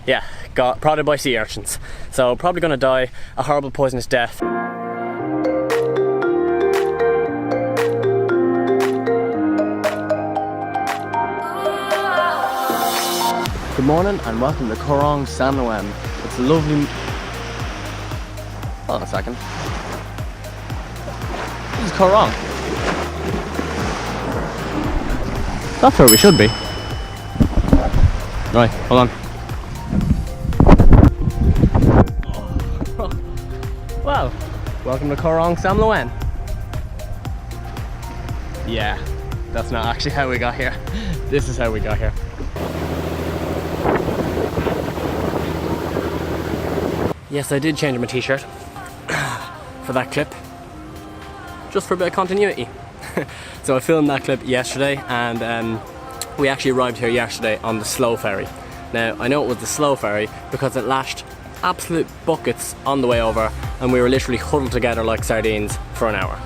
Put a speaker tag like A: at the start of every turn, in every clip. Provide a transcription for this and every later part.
A: Yeah, got prodded by sea urchins. So probably gonna die a horrible poisonous death. Good morning and welcome to Koh Rong Samloem. It's a lovely... Hold on a second. This is Koh Rong. That's where we should be. Right, hold on. Well, welcome to Koh Rong Samloem. Yeah, that's not actually how we got here. This is how we got here. Yes, I did change my t-shirt for that clip, just for a bit of continuity. So I filmed that clip yesterday, and we actually arrived here yesterday on the slow ferry. Now, I know it was the slow ferry because it lashed absolute buckets on the way over, and we were literally huddled together like sardines for an hour.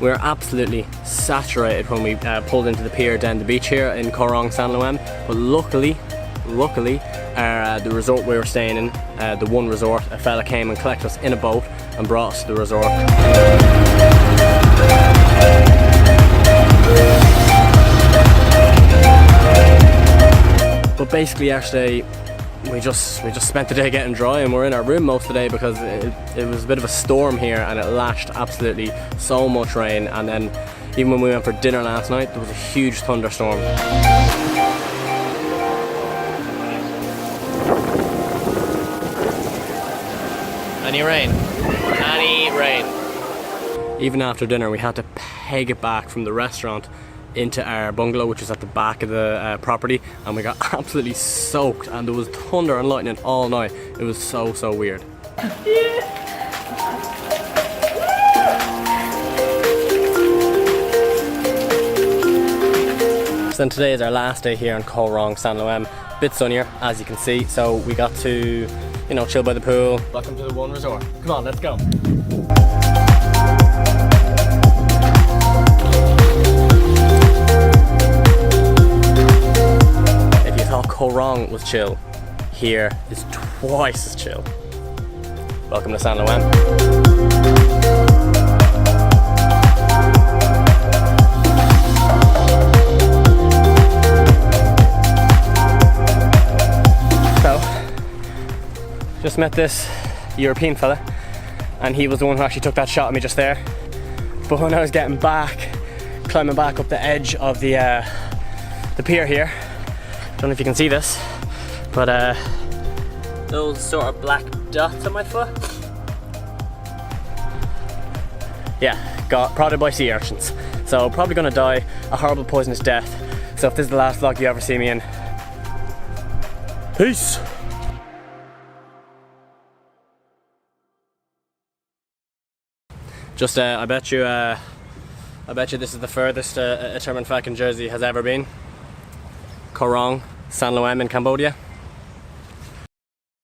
A: We were absolutely saturated when we pulled into the pier down the beach here in Koh Rong Sanloem, but luckily, the resort we were staying in, the one resort, a fella came and collected us in a boat and brought us to the resort. But basically yesterday we just spent the day getting dry, and we're in our room most of the day because it was a bit of a storm here and it lashed absolutely so much rain. And then even when we went for dinner last night, there was a huge thunderstorm. Any rain? Any rain? Even after dinner we had to peg it back from the restaurant into our bungalow, which is at the back of the property, and we got absolutely soaked, and there was thunder and lightning all night. It was so weird. So today is our last day here in Koh Rong Sanloem. A bit sunnier, as you can see, so we got to, you know, chill by the pool. Welcome to the one resort. Come on, let's go. Koh Rong was chill, here is twice as chill. Welcome to Sanloem. So, just met this European fella, and he was the one who actually took that shot at me just there. But when I was getting back, climbing back up the edge of the pier here, don't know if you can see this, but those sort of black dots on my foot. Yeah, got prodded by sea urchins. So probably gonna die a horrible poisonous death. So if this is the last vlog you ever see me in, peace. Just I bet you this is the furthest a Terminfac in Jersey has ever been. Koh Rong Sanloem in Cambodia.